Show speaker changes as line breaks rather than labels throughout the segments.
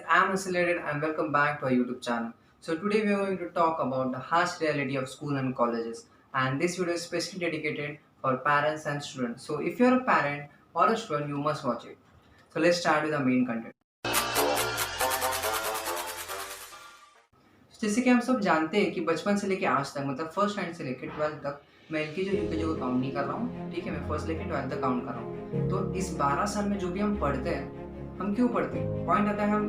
I'm Accelerated and welcome back to our YouTube channel. So today we are going to talk about the harsh reality of school and colleges, and this video is specially dedicated for parents and students. So if you're a parent or a student, you must watch it. So let's start with the main content. जैसे कि हम सब जानते हैं कि बचपन से लेके आज तक मतलब फर्स्ट स्टैंडर्ड से लेके 12th तक मैं एलकेजी और यूकेजी को काउंट नहीं कर रहा हूँ, ठीक है। मैं फर्स्ट लेके 12th तक काउंट कर रहा हूँ। तो इस 12 साल में जो भी हम पढ़ते हैं, हम क्यों पढ़ते हैं? पॉइंट आता है हम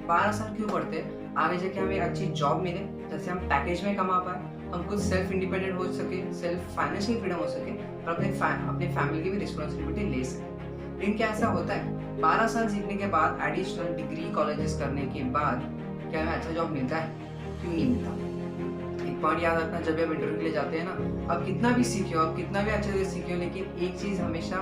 12 साल क्यों पढ़ते हैं? आगे जाके हमें अच्छी जॉब मिले, जैसे हम पैकेज में कमा पाए, हम खुद सेल्फ इंडिपेंडेंट हो सके, सेल्फ फाइनेंशियल फ्रीडम हो सके और अपने फैमिली की भी रिस्पॉन्सिबिलिटी ले सके। लेकिन क्या ऐसा होता है 12 साल सीखने के बाद एडिशनल डिग्री कॉलेजेस करने के बाद क्या हमें अच्छा जॉब मिलता है? क्यों नहीं मिलता? एक पॉइंट याद रखना, जब भी आप इंटरव्यू के लिए जाते हैं ना, आप कितना भी सीखे हो, आप कितना भी अच्छे से सीखे हो, लेकिन एक चीज़ हमेशा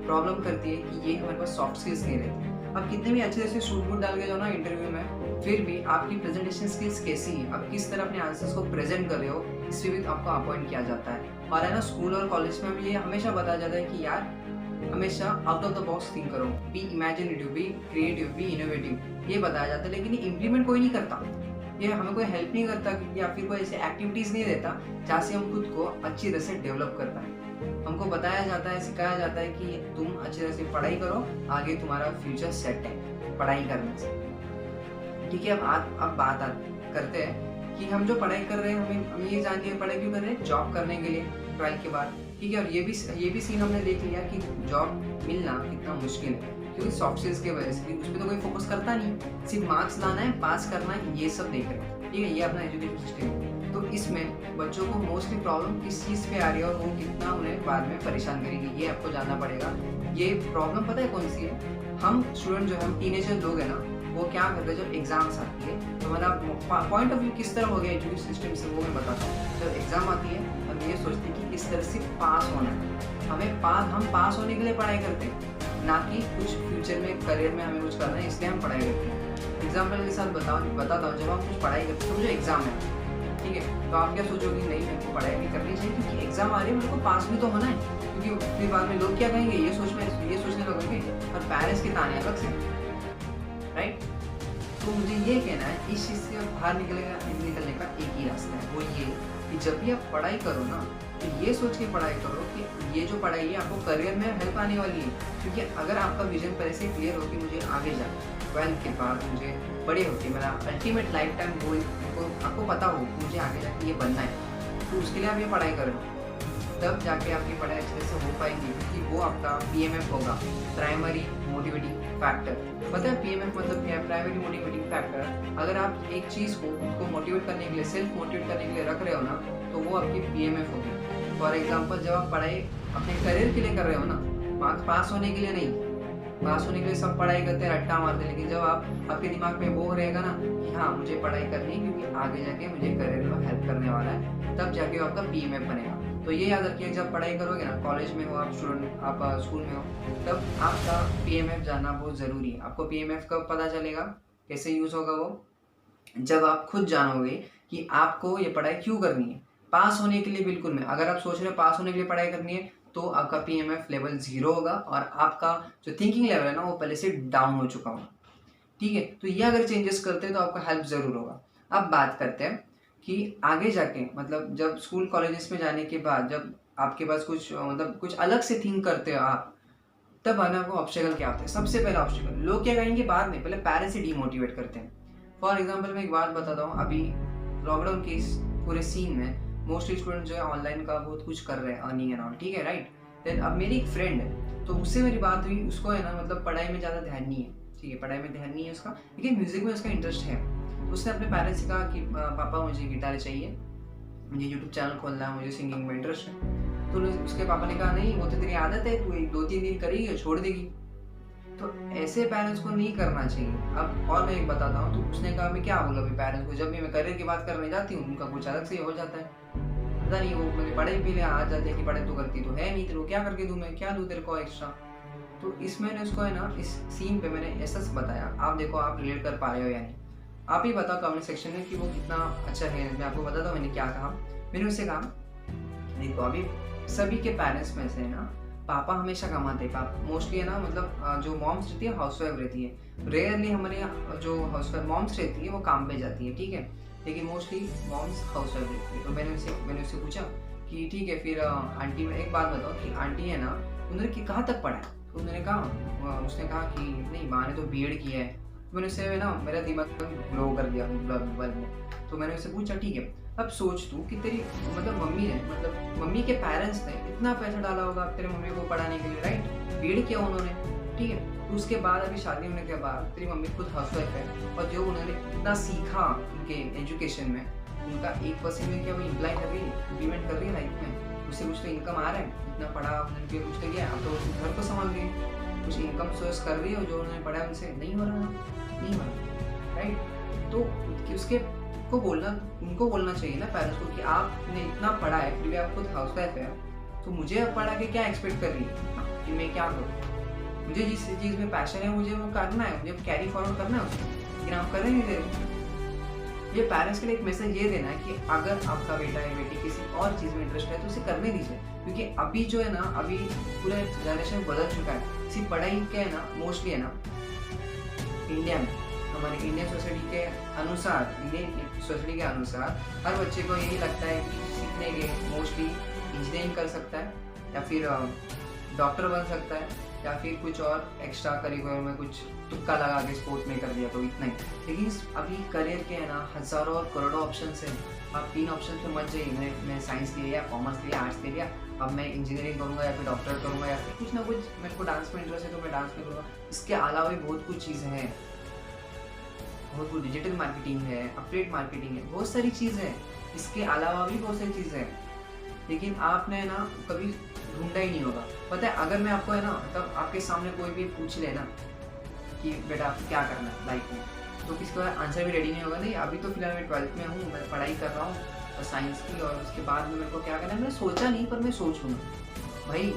प्रॉब्लम करती है कि ये हमारे पास सॉफ्ट स्किल्स नहीं रहती। आप कितने भी अच्छे से सूट बूट डाल के जाओ ना इंटरव्यू में, फिर भी आपकी प्रेजेंटेशन स्किल्स कैसी है, आप किस तरह अपने आंसर्स को प्रेजेंट कर रहे हो, इससे भी आपको अपॉइंट किया जाता है। और है ना, स्कूल और कॉलेज में भी ये हमेशा बताया जाता है कि यार हमेशा out of the box think करो, be imaginative, be creative, be innovative, ये बताया जाता है। लेकिन ये इम्प्लीमेंट कोई नहीं करता, ये हमें कोई हेल्प नहीं करता या फिर कोई ऐसे एक्टिविटीज़ नहीं देता जहाँ से हम खुद को अच्छी तरह से डेवलप कर पाए। हमको बताया जाता है, सिखाया जाता है कि तुम अच्छी तरह से पढ़ाई करो, आगे तुम्हारा फ्यूचर सेट है पढ़ाई करने से, ठीक है। अब बात करते हैं कि हम जो पढ़ाई कर रहे हैं, हम ये जान के पढ़ाई क्यों कर रहे हैं? जॉब करने के लिए 12th के बाद, ठीक है। और ये भी सीन हमने देख लिया कि जॉब मिलना कितना मुश्किल है, क्योंकि सॉफ्ट स्किल्स की वजह से उस पर तो कोई फोकस करता नहीं, सिर्फ मार्क्स लाना है, पास करना है, ये सब देख रहे हैं, ठीक है। ये अपना एजुकेशन सिस्टम है। तो इसमें बच्चों को मोस्टली प्रॉब्लम किस चीज़ पे आ रही है और वो कितना उन्हें बाद में परेशान करेगी, ये आपको जानना पड़ेगा। ये प्रॉब्लम पता है कौन सी है? हम स्टूडेंट जो है, हम टीनेजर लोग हैं ना, वो क्या करते हैं जब एग्जाम्स आती है, तो मतलब पॉइंट ऑफ व्यू किस तरह हो गया एजुकेशन सिस्टम से, वो मैं बताता हूँ। जब एग्जाम आती है हम ये सोचते हैं कि किस तरह से पास होना है, हम पास होने के लिए पढ़ाई करते हैं, ना कि कुछ फ्यूचर में करियर में हमें कुछ करना है, इसलिए हम पढ़ाई करते हैं। एग्जाम्पल के साथ बताता हूँ, जब हम कुछ पढ़ाई करते हैं तो मुझे एग्जाम है, ठीक है, तो आप क्या सोचोगे? नहीं, मेरे को पढ़ाई नहीं करनी चाहिए क्योंकि एग्जाम आ रही है, मेरे को पास भी तो होना है, क्योंकि फिर बाद में लोग क्या कहेंगे ये सोचने लगेंगे, और पेरेंट्स के ताने अलग से, राइट। तो मुझे ये कहना है, इस चीज़ से बाहर निकलने का एक ही रास्ता है, वो ये कि जब भी आप पढ़ाई करो ना, तो ये सोच के पढ़ाई करो कि ये जो पढ़ाई है आपको करियर में हेल्प आने वाली है। क्योंकि अगर आपका विजन पहले से क्लियर हो कि मुझे आगे जाना, 12th के बाद मुझे बड़े होकर मेरा अल्टीमेट लाइफ टाइम गोल आपको पता हो कि मुझे आगे जाके ये बनना है, तो उसके लिए आप ये पढ़ाई करो, तब जाके आपकी पढ़ाई अच्छे से हो पाएगी। क्योंकि वो आपका PMF होगा, प्राइमरी मोटिवेटिंग फैक्टर। पता है PMF मतलब क्या है? Primary motivating factor. अगर आप एक चीज़ को मोटिवेट करने के लिए, सेल्फ मोटिवेट करने के लिए रख रहे हो ना, तो वो आपकी PMF होगी। फॉर एग्जाम्पल, जब आप पढ़ाई अपने करियर के लिए कर रहे हो ना, मार्क्स पास होने के लिए नहीं, पास होने के लिए सब पढ़ाई करते हैं, रट्टा मारते हैं, लेकिन जब आपके दिमाग में वो रहेगा ना कि हाँ मुझे पढ़ाई करनी है क्योंकि आगे जाके मुझे करियर में हेल्प करने वाला है, तब जाके आपका PMF बनेगा। तो ये याद रखिए, जब पढ़ाई करोगे ना, कॉलेज में हो आप स्टूडेंट, आप स्कूल में हो, तब आपका PMF जानना बहुत ज़रूरी है। आपको PMF कब पता चलेगा, कैसे यूज़ होगा वो? जब आप खुद जानोगे कि आपको ये पढ़ाई क्यों करनी है। पास होने के लिए बिल्कुल नहीं, अगर आप सोच रहे हो पास होने के लिए पढ़ाई करनी है, तो आपका PMF लेवल 0 होगा और आपका जो थिंकिंग लेवल है ना, वो पहले से डाउन हो चुका होगा, ठीक है। तो ये अगर चेंजेस करते हैं तो आपका हेल्प ज़रूर होगा। अब बात करते हैं कि आगे जाके, मतलब जब स्कूल कॉलेजेस में जाने के बाद, जब आपके पास कुछ अलग से थिंक करते हो आप, तब आना आपको ऑब्स्टेकल क्या होते हैं? सबसे पहला ऑब्स्टेकल लोग क्या कहेंगे बाद में, पहले पेरेंट्स से डीमोटिवेट करते हैं। फॉर एग्जाम्पल मैं एक बात बताता हूँ, अभी लॉकडाउन के इस पूरे सीन में मोस्टली स्टूडेंट जो है ऑनलाइन का बहुत कुछ कर रहे हैं, अर्निंग एंड ऑल, ठीक है, राइट। देन अब मेरी एक फ्रेंड है, तो उससे मेरी बात हुई, उसको है ना मतलब पढ़ाई में ज़्यादा ध्यान नहीं है, ठीक है, पढ़ाई में ध्यान नहीं है उसका, लेकिन म्यूज़िक में उसका इंटरेस्ट है। तो उसने अपने पेरेंट्स से कहा कि पापा मुझे गिटार चाहिए, मुझे यूट्यूब चैनल खोलना है, मुझे सिंगिंग में इंटरेस्ट है। तो उसके पापा ने कहा नहीं, वो तो तेरी आदत है, तू 2-3 दिन करेगी छोड़ देगी। तो ऐसे पेरेंट्स को नहीं करना चाहिए। अब और मैं एक बताता हूँ, तो उसने कहा मैं क्या बोलूँ अभी पेरेंट्स को, जब भी मैं करियर की बात करने जाती हूँ उनका कुछ अलग से हो जाता है, पता नहीं, वो मेरी पढ़ाई पे आ जाते हैं कि पढ़ाई तो करती तो है नहीं, तेरे को क्या करके दूँ मैं, क्या दूँ तेरे को एक्स्ट्रा। तो इसमें मैंने उसको है ना, इस सीन पे मैंने ऐसा बताया, आप देखो आप रिलेट कर पा रहे हो या नहीं। आप ही बताओ कमेंट सेक्शन में कि वो कितना अच्छा है। मैं आपको बताता हूँ मैंने क्या कहा। मैंने उससे कहा देखो, अभी सभी के पेरेंट्स में से ना पापा हमेशा कमाते हैं, मोस्टली है ना, मतलब जो मॉम्स रहती है हाउसवाइफ रहती है। रेयरली हमारे यहाँ जो हाउसवाइफ मॉम्स रहती है वो काम पे जाती है, ठीक है, लेकिन मोस्टली मॉम्स हाउसवाइफ रहती है। तो मैंने उससे पूछा कि ठीक है फिर आंटी, में एक बात बताओ कि आंटी है ना, उन्होंने कहाँ तक पढ़ा है? तो उसने कहा कि नहीं, माँ ने तो बीएड किया है। तो मैंने उससे ना, मेरा दिमाग ग्लो कर दिया बल्ब में। तो मैंने उससे पूछा ठीक है, अब सोच तू कि तेरी मतलब मम्मी के पेरेंट्स ने इतना पैसा डाला होगा तेरे मम्मी को पढ़ाने के लिए, राइट, बीएड किया उन्होंने, ठीक है। तो उसके बाद अभी शादी होने के बाद तेरी मम्मी खुद हाउसवाइफ है, और जो उन्होंने इतना सीखा उनके एजुकेशन में, उनका 1% में क्या वो इम्प्लाई कर रही है, इम्प्लीमेंट कर रही है लाइफ में? उससे कुछ तो इनकम आ रहा है, इतना पढ़ा उन्होंने, कुछ तो किया, अब तो घर को संभाल रही है, कुछ इनकम सोर्स कर रही है, जो उन्होंने पढ़ा है उनसे नहीं हो रहा, नहीं हो रहा, राइट। तो उसके उनको बोलना चाहिए ना पेरेंट्स को कि आपने इतना पढ़ा है फिर भी आप खुद हाउसवाइफ है, तो मुझे अब पढ़ा के क्या एक्सपेक्ट कर रही है कि मैं क्या करूँ? मुझे जिस चीज़ में पैशन है मुझे वो करना है, मुझे कैरी फॉरवर्ड करना है उसको, लेकिन आप कर रहे नहीं दे रहे। ये पेरेंट्स के लिए एक मैसेज ये देना है कि अगर आपका बेटा या बेटी किसी और चीज़ में इंटरेस्ट है तो उसे करने दीजिए, क्योंकि अभी जो है ना, अभी पूरा जनरेशन बदल चुका है। सिर्फ पढ़ाई क्या है ना, मोस्टली है ना, इंडिया में हमारे इंडियन सोसाइटी के अनुसार हर बच्चे को यही लगता है कि सीखने के मोस्टली इंजीनियरिंग कर सकता है, या फिर डॉक्टर बन सकता है, या फिर कुछ और एक्स्ट्रा करिकुलर में कुछ तुक्का लगा के स्पोर्ट में कर दिया, तो इतना ही। लेकिन अभी करियर के है ना, हज़ारों और करोड़ों ऑप्शन है। आप 3 ऑप्शन पे मत जाइए, मैं साइंस लिया, कॉमर्स लिया, आर्ट्स ले लिया, अब मैं इंजीनियरिंग करूँगा या फिर डॉक्टर करूँगा, या फिर कुछ ना कुछ, मेरे को डांस में इंटरेस्ट है तो मैं डांस में करूँगा। इसके अलावा भी बहुत कुछ चीज़ें हैं, बहुत कुछ, डिजिटल मार्केटिंग है, अपडेट मार्केटिंग है, बहुत सारी चीज़ है, इसके अलावा भी बहुत सारी चीज़ें हैं, लेकिन आपने ना कभी ढूंढा ही नहीं होगा। पता है, अगर मैं आपको है ना, तब आपके सामने कोई भी पूछ ले ना कि बेटा आपको क्या करना है लाइफ में, तो किसी का आंसर भी रेडी नहीं होगा। नहीं, अभी तो फिलहाल मैं 12th में हूँ, मैं पढ़ाई कर रहा हूँ साइंस की, और उसके बाद में मेरे को क्या करना है मैंने सोचा नहीं, पर मैं सोच लूँगा। भाई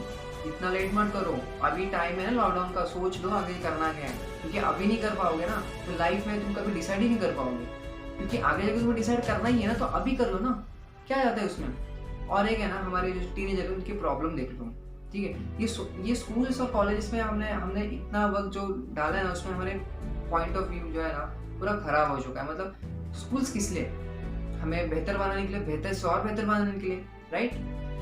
इतना लेट मत करो, अभी टाइम है ना लॉकडाउन का, सोच लो आगे करना क्या है, क्योंकि अभी नहीं कर पाओगे ना तो लाइफ में तुम कभी डिसाइड ही नहीं कर पाओगे, क्योंकि आगे जाके तुम्हें डिसाइड करना ही है ना, तो अभी कर लो ना, क्या जाता है उसमें। और एक है ना, हमारे जो टीनेजर है उनकी प्रॉब्लम देख लो, ठीक है, ये स्कूल्स और कॉलेजेस में हमने इतना वक्त जो डाला है ना, उसमें हमारे पॉइंट ऑफ व्यू जो है ना पूरा खराब हो चुका है। मतलब स्कूल्स किस लिए? हमें बेहतर बनाने के लिए, बेहतर से और बेहतर बनाने के लिए, राइट।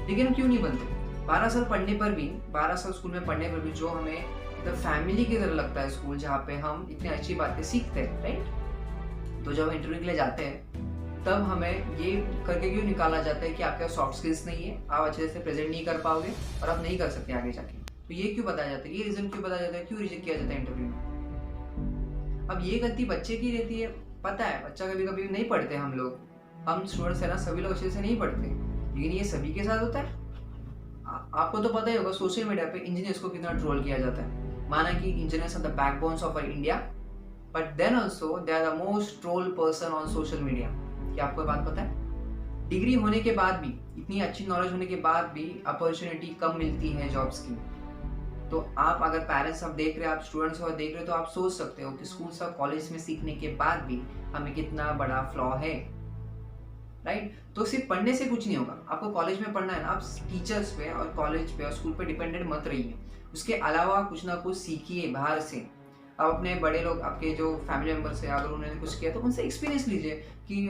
लेकिन क्यों नहीं बनते? 12 साल पढ़ने पर भी, 12 साल स्कूल में पढ़ने पर भी जो हमें मतलब फैमिली की तरह लगता है स्कूल, जहाँ पे हम इतनी अच्छी बातें सीखते हैं, राइट। तो जब इंटरव्यू के लिए जाते हैं तब हमें ये करके क्यों निकाला जाता है कि आपके सॉफ्ट स्किल्स नहीं है, आप अच्छे से प्रेजेंट नहीं कर पाओगे और आप नहीं कर सकते आगे जाके। तो ये क्यों बताया जाता है, ये रीजन क्यों बताया जाता है, क्यों रिजेक्ट किया जाता है इंटरव्यू में? अब ये गलती बच्चे की रहती है। पता है बच्चा कभी कभी नहीं पढ़ते, हम स्टूडेंट्स है ना, सभी लोग अच्छे से नहीं पढ़ते, लेकिन ये सभी के साथ होता है। आपको तो पता ही होगा सोशल मीडिया पे इंजीनियर्स को कितना ट्रोल किया जाता है। माना कि engineers are the backbones of our India, but then also they are the most troll person on social media. क्या आपको बात पता है? डिग्री होने के बाद भी, इतनी अच्छी नॉलेज होने के बाद भी अपॉर्चुनिटी कम मिलती है जॉब्स की। तो आप अगर पेरेंट्स आप देख रहे हैं, आप स्टूडेंट्स को देख रहे हो, तो आप सोच सकते हो कि स्कूल और कॉलेज में सीखने के बाद भी हमें कितना बड़ा फ्लॉ है, राइट। तो सिर्फ पढ़ने से कुछ नहीं होगा, आपको कॉलेज में पढ़ना है ना, आप टीचर्स पे और कॉलेज पे और स्कूल पे डिपेंडेंट मत रहिए। उसके अलावा कुछ ना कुछ सीखिए बाहर से। आप अपने बड़े लोग, आपके जो फैमिली मेम्बर्स है, अगर उन्होंने कुछ किया तो उनसे एक्सपीरियंस लीजिए कि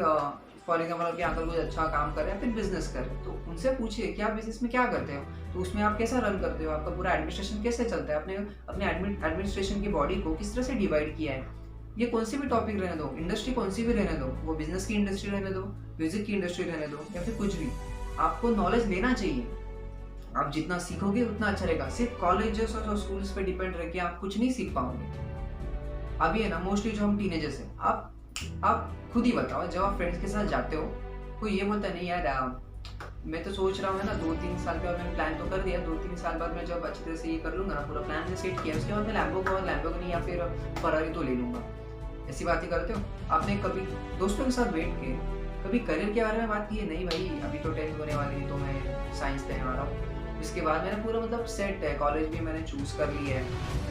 फॉर एग्जाम्पल आपके अंकल कुछ अच्छा काम कर रहे हैं, फिर बिजनेस कर रहे हैं, तो उनसे पूछिए कि आप बिजनेस में क्या करते हो, तो उसमें आप कैसा रन करते हो, आपका पूरा एडमिनिस्ट्रेशन कैसे चलता है, अपने एडमिनिस्ट्रेशन की बॉडी को किस तरह से डिवाइड किया है। ये कौन सी भी टॉपिक रहने दो, इंडस्ट्री कौन सी भी रहने दो, वो बिजनेस की इंडस्ट्री रहने दो, म्यूजिक की इंडस्ट्री रहने दो, या फिर कुछ भी, आपको नॉलेज लेना चाहिए। आप जितना सीखोगे उतना अच्छा रहेगा। सिर्फ कॉलेजेस और स्कूल्स पे डिपेंड रह के आप कुछ नहीं सीख पाओगे। अभी है ना, मोस्टली जो हम टीनेजर्स हैं, आप खुद ही बताओ, जब आप फ्रेंड्स के साथ जाते हो, कोई ये बोलता नहीं यार मैं तो सोच रहा हूँ ना 2-3 साल के बाद मैंने प्लान तो कर दिया, 2-3 साल बाद मैं जब अच्छी तरह से ये कर लूँगा ना, पूरा प्लान में सेट किया, उसके बाद मैं लैम्बोर्गिनी या फिर फरारी तो ले लूँगा। ऐसी बातें करते हो? आपने कभी दोस्तों के साथ बैठ के कभी करियर के बारे में बात की है? नहीं भाई, अभी तो 10th होने वाली है तो मैं साइंस लेने वाला हूँ, इसके बाद मैंने पूरा मतलब सेट है, कॉलेज भी मैंने चूज़ कर ली है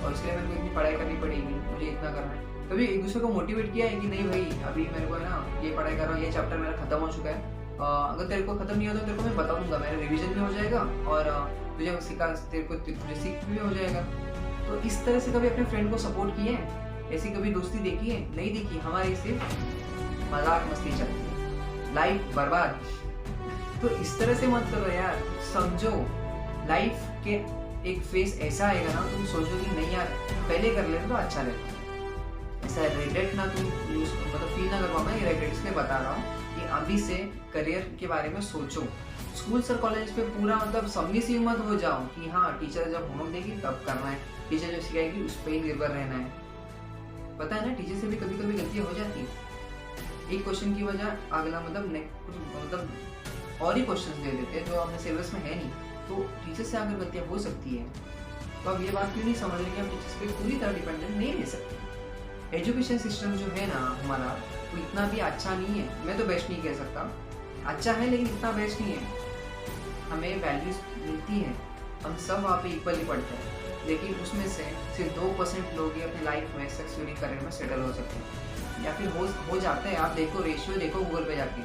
और इसके लिए मेरे को इतनी पढ़ाई करनी पड़ेगी, मुझे इतना करना है। कभी एक दूसरे को मोटिवेट किया है कि नहीं भाई अभी मेरे को है ना ये पढ़ाई कर रहा हूँ, ये चैप्टर मेरा खत्म हो चुका है, अगर तेरे को खत्म नहीं होता तो तेरे को मैं बता दूंगा, मेरा रिवीजन भी हो जाएगा और तुझे सिखा तुझे सीख भी हो जाएगा। तो इस तरह से कभी अपने फ्रेंड को सपोर्ट किए हैं? ऐसी कभी दोस्ती देखी है? नहीं देखी। हमारी सिर्फ मजाक मस्ती चलती है, लाइफ बर्बाद। तो इस तरह से मत करो यार, समझो लाइफ के एक फेस ऐसा आएगा ना, तुम सोचोगे नहीं यार पहले कर लेते तो अच्छा रहता। ऐसा रिग्रेट ना तुम यूज मतलब फील ना करवाओ। मैं ये रिग्रेट इसलिए बता रहा हूँ कि अभी से करियर के बारे में सोचो। स्कूल और कॉलेज पे पूरा मतलब सबमिसिव मत हो जाओ कि हाँ टीचर जब होमवर्क देगी तब करना है, टीचर जो सिखाएगी उस पर ही निर्भर रहना है। पता है ना, टीचर से भी कभी कभी गलतियाँ हो जाती है। एक क्वेश्चन की वजह अगला मतलब और ही क्वेश्चन दे देते हैं जो अपने सिलेबस में है नहीं, तो टीचर से अगर गलतियाँ हो सकती है तो अब ये बात क्यों नहीं समझ रहे कि हम टीचर्स पे पूरी तरह डिपेंडेंट नहीं रह सकते। एजुकेशन सिस्टम जो है ना हमारा, वो इतना भी अच्छा नहीं है। मैं तो बेस्ट नहीं कह सकता, अच्छा है लेकिन इतना बेस्ट नहीं है। हमें वैल्यूज मिलती है, हम सब वहाँ पे इक्वली पढ़ते हैं, लेकिन उसमें से सिर्फ 2% लोग ही अपनी लाइफ में सक्सेसफुली करियर में सेटल हो सकते हैं, या फिर हो जाते हैं। आप देखो रेशियो देखो गूगल पे जाके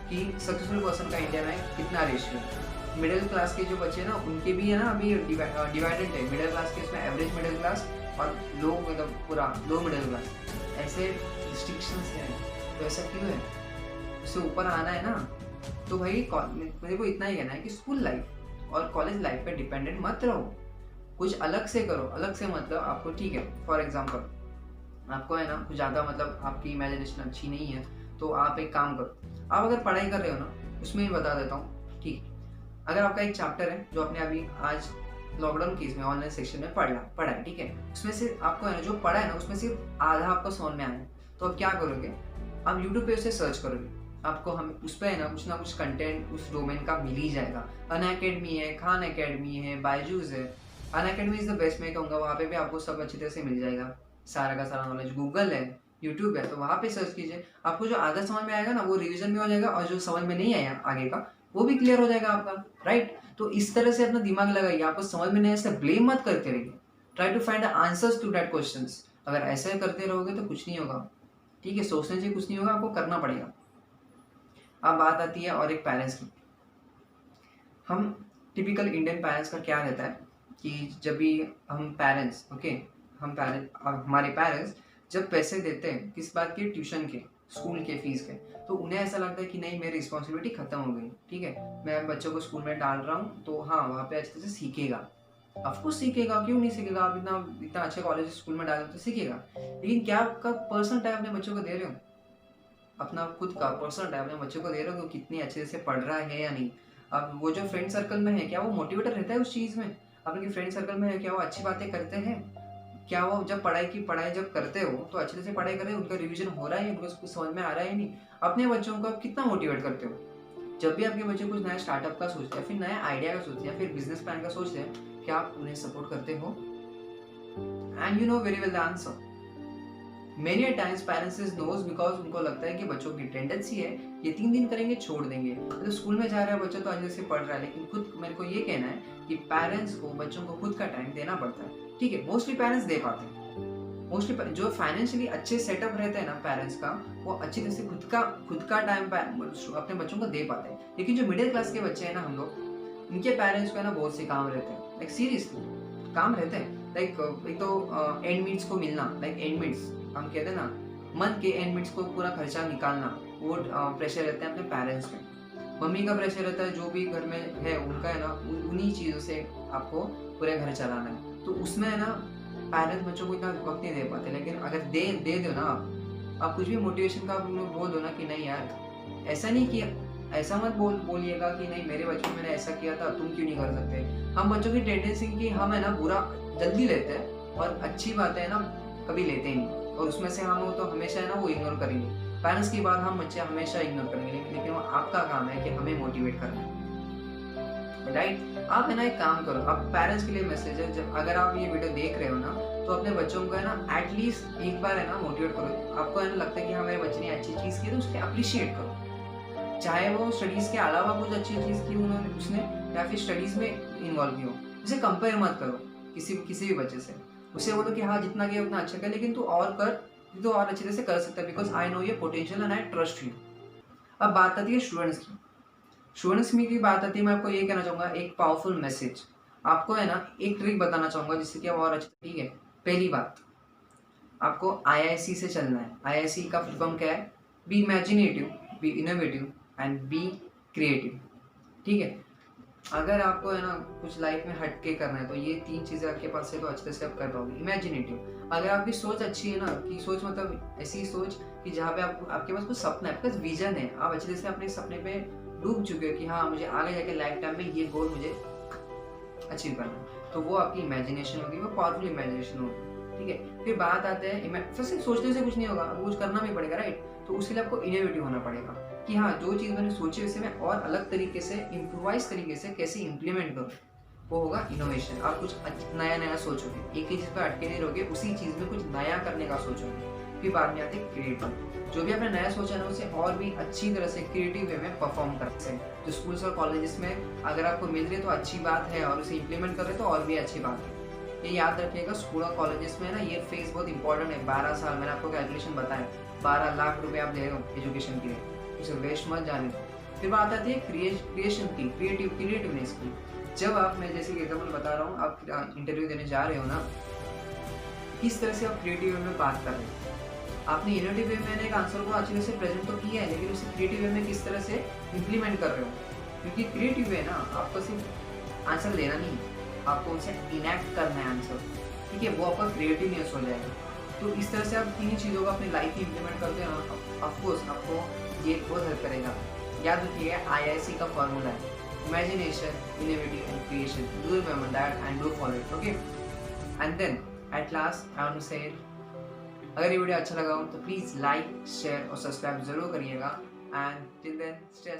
कि सक्सेसफुल पर्सन का इंडिया में कितना रेशियो है। मिडिल क्लास के जो बच्चे ना उनके भी है ना अभी डिवाइडेड है। मिडिल क्लास के इसमें एवरेज मिडिल क्लास और लो मतलब पूरा लो मिडिल क्लास, ऐसे रिस्ट्रिक्शंस हैं। तो ऐसा क्यों है? उससे ऊपर आना है ना। तो भाई मेरे को इतना ही कहना है कि स्कूल लाइफ और कॉलेज लाइफ पे डिपेंडेंट मत रहो, कुछ अलग से करो। अलग से मतलब आपको ठीक है, फॉर एग्जाम्पल आपको है ना कुछ ज़्यादा मतलब आपकी इमेजिनेशन अच्छी नहीं है तो आप एक काम करो। आप अगर पढ़ाई कर रहे हो ना, उसमें ही बता देता हूँ ठीक। अगर आपका एक चैप्टर है जो आपने अभी आज लॉकडाउन केस में ऑनलाइन सेक्शन में पढ़ा है ठीक है, उसमें से आपको है ना जो पढ़ा है ना उसमें सिर्फ आधा आपको समझ में आया है, तो अब क्या करोगे? आप यूट्यूब पे उसे सर्च करोगे, आपको हम उस पर है ना कुछ कंटेंट उस डोमेन का मिल ही जाएगा। अनअकैडमी है, खान अकेडमी है, बायजूस है। अनअकैडमी इज द बेस्ट मैं कहूँगा, वहाँ पे भी आपको सब अच्छी तरह से मिल जाएगा, सारा का सारा नॉलेज। गूगल है, यूट्यूब है, तो वहाँ पे सर्च कीजिए। आपको जो आधा समझ में आएगा ना वो रिविजन में हो जाएगा, और जो समझ में नहीं आया आगे का वो भी क्लियर हो जाएगा आपका, राइट। तो इस तरह से अपना दिमाग लगाइए। आपको समझ में नहीं आया ब्लेम मत करते रहिए, try to find answers to that questions. अगर ऐसा करते रहोगे तो कुछ नहीं होगा, ठीक है। सोचने से कुछ नहीं होगा, आपको करना पड़ेगा। अब बात आती है और एक पेरेंट्स की। हम टिपिकल इंडियन पेरेंट्स का क्या रहता है कि जब भी हम पेरेंट्स हमारे पेरेंट्स जब पैसे देते हैं किस बात के, ट्यूशन के, स्कूल के फीस के, तो उन्हें ऐसा लगता है कि नहीं मेरी रिस्पॉन्सिबिलिटी खत्म हो गई, ठीक है, मैं बच्चों को स्कूल में डाल रहा हूँ तो हाँ वहाँ पे अच्छे से सीखेगा। ऑफकोर्स सीखेगा, क्यों नहीं सीखेगा? आप इतना अच्छे कॉलेज स्कूल में डालो तो सीखेगा। लेकिन क्या आपका पर्सनल टाइम अपने बच्चों को दे रहे हो? अपना खुद का पर्सनल टाइम अपने बच्चों को दे रहे हो कि कितनी अच्छे से पढ़ रहा है या नहीं? अब वो जो फ्रेंड सर्कल में है क्या वो मोटिवेटर रहता है उस चीज़ में? आपके फ्रेंड सर्कल में है क्या वो अच्छी बातें करते हैं? क्या वो जब पढ़ाई जब करते हो तो अच्छे से पढ़ाई कर रहे हो, उनका रिवीजन हो रहा है, उनको कुछ समझ में आ रहा है नहीं? अपने बच्चों को आप कितना मोटिवेट करते हो? जब भी आपके बच्चे कुछ नया स्टार्टअप का सोचते हैं, फिर नया आइडिया का सोचते हैं, फिर बिजनेस प्लान का सोचते हैं, क्या आप उन्हें सपोर्ट करते हो? And you know very well the answer. Many times parents knows because उनको लगता है कि बच्चों की टेंडेंसी है ये 3 दिन करेंगे छोड़ देंगे। तो स्कूल में जा रहा है बच्चा तो अच्छे से पढ़ रहा है, लेकिन खुद मेरे को ये कहना है कि पेरेंट्स को बच्चों को खुद का टाइम देना पड़ता है, ठीक है। मोस्टली पेरेंट्स दे पाते हैं, मोस्टली जो फाइनेंशियली अच्छे सेटअप रहते हैं ना पेरेंट्स का, वो अच्छी तरह से खुद का टाइम अपने बच्चों को दे पाते हैं। लेकिन जो मिडिल क्लास के बच्चे हैं ना हम लोग, उनके पेरेंट्स को है ना बहुत से काम रहते हैं, लाइक सीरियसली काम रहते हैं। लाइक एक तो एंड मीट्स को मिलना, लाइक एंड मीट्स हम कहते हैं ना, मंथ के एंड मीट्स को पूरा खर्चा निकालना, वो प्रेशर रहता है अपने पेरेंट्स पे। मम्मी का प्रेशर रहता है जो भी घर में है उनका है ना, उन्हीं चीज़ों से आपको पूरे घर चलाना है। तो उसमें है ना पेरेंट्स बच्चों को इतना वक्त नहीं दे पाते। लेकिन अगर दे दो ना आप कुछ भी मोटिवेशन का बोल दो ना कि नहीं यार ऐसा नहीं किया, ऐसा मत बोलिएगा कि नहीं मेरे बच्चों मैंने ऐसा किया था तुम क्यों नहीं कर सकते। हम बच्चों की टेंडेंसी कि हम है ना बुरा जल्दी लेते हैं और अच्छी बातें है ना कभी लेते ही नहीं, और उसमें से हम हो तो हमेशा है ना वो इग्नोर करेंगे। पेरेंट्स की बात हम बच्चे हमेशा इग्नोर करेंगे, लेकिन वो आपका काम है कि हमें मोटिवेट करना है, राइट। आप है ना एक काम करो, आप पेरेंट्स के लिए मैसेज है, जब अगर आप ये वीडियो देख रहे हो ना तो अपने बच्चों को है ना एटलीस्ट एक बार है ना मोटिवेट करो। आपको है ना लगता है कि हाँ मेरे बच्चे ने अच्छी चीज़ की तो उसके अप्रिशिएट करो, चाहे वो स्टडीज़ के अलावा कुछ अच्छी चीज़ की उसने या फिर स्टडीज़ में इन्वॉल्व की हो। उसे कंपेयर मत करो किसी भी बच्चे से। उसे बोलो कि हाँ जितना किया उतना अच्छा कर, लेकिन तू और कर, तो और अच्छे से कर सकता है, because I know your potential and I trust you. अब बात आती है स्टूडेंट्स की। स्टूडेंट्स में की बात आती है, मैं आपको ये कहना चाहूँगा एक पावरफुल मैसेज। आपको है ना एक ट्रिक बताना चाहूँगा जिससे कि आप और अच्छा, ठीक है। पहली बात, आपको आईआईसी से चलना है। आईआईसी का फुल फॉर्म क्या है? Be imaginative, be innovative and be creative, ठीक है। अगर आपको है ना कुछ लाइफ में हटके करना है तो ये 3 चीज़ें आपके पास है तो अच्छे से आप कर पाओगे। इमेजिनेटिव, अगर आपकी सोच अच्छी है ना, कि सोच मतलब ऐसी सोच कि जहाँ पे आपके पास कुछ सपना है, आपके पास विजन है, आप अच्छे से अपने सपने पे डूब चुके हो कि हाँ मुझे आगे जाके लाइफ टाइम में ये गोल मुझे अचीव करना है, तो वो आपकी इमेजिनेशन होगी, वो पावरफुल इमेजिनेशन होगी, ठीक है। फिर बात आते हैं, फिर सिर्फ सोचने से कुछ नहीं होगा, आपको कुछ करना भी पड़ेगा, राइट। तो उसके लिए आपको इनोवेटिव होना पड़ेगा कि हाँ जो चीज़ मैंने सोची उसे मैं और अलग तरीके से इम्प्रोवाइज तरीके से कैसे इम्प्लीमेंट करूँ, वो होगा इनोवेशन। आप कुछ नया नया सोचोगे, एक ही चीज़ पर अटके नहीं रहोगे, उसी चीज़ में कुछ नया करने का सोचोगे। फिर बाद में आते हैं क्रिएटिव, जो भी आपने नया सोचा ना उसे और भी अच्छी तरह से क्रिएटिव वे में परफॉर्म कर सकते हैं। जो स्कूल्स और कॉलेजेस में अगर आपको मिल रही है तो अच्छी बात है, और उसे इम्प्लीमेंट कर रहे हैं तो और भी अच्छी बात है। ये याद रखिएगा, स्कूल और कॉलेजेस में ना ये फेज बहुत इंपॉर्टेंट है। 12 साल मैंने आपको कैलकुलेशन बताया, 12 लाख रुपए आप दे रहे हो एजुकेशन के लिए, उसे वेस्ट मत जाने दो। फिर बात आती है क्रिएशन की, क्रिएटिवनेस की। जब आप, मैं जैसे कि एग्जाम्पल बता रहा हूँ, आप इंटरव्यू देने जा रहे हो ना, किस तरह से आप क्रिएटिव वे में बात कर रहे हैं। आपने इनोवेटिव वे में एक आंसर को अच्छी तरह से प्रेजेंट तो किया है, लेकिन उसे क्रिएटिव वे में किस तरह से इम्प्लीमेंट कर रहे हो। क्योंकि क्रिएटिव वे ना आपको सिर्फ आंसर लेना नहीं, आपको उनसे इनैक्ट करना है आंसर, ठीक है। वो आपका क्रिएटिवनेस हो जाएगा। तो इस तरह से आप तीन चीज़ों को अपनी लाइफ में इम्प्लीमेंट करते हैं ना, ऑफकोर्स आपको ये बहुत हेल्प करेगा। याद रखिएगा, आईआईसी का फॉर्मूला है imagination, innovative and creation. Do remember that and do follow it, okay. And then at last I want to say, अगर ये वीडियो अच्छा लगा हो तो प्लीज़ लाइक, शेयर और सब्सक्राइब जरूर करिएगा। And till then stay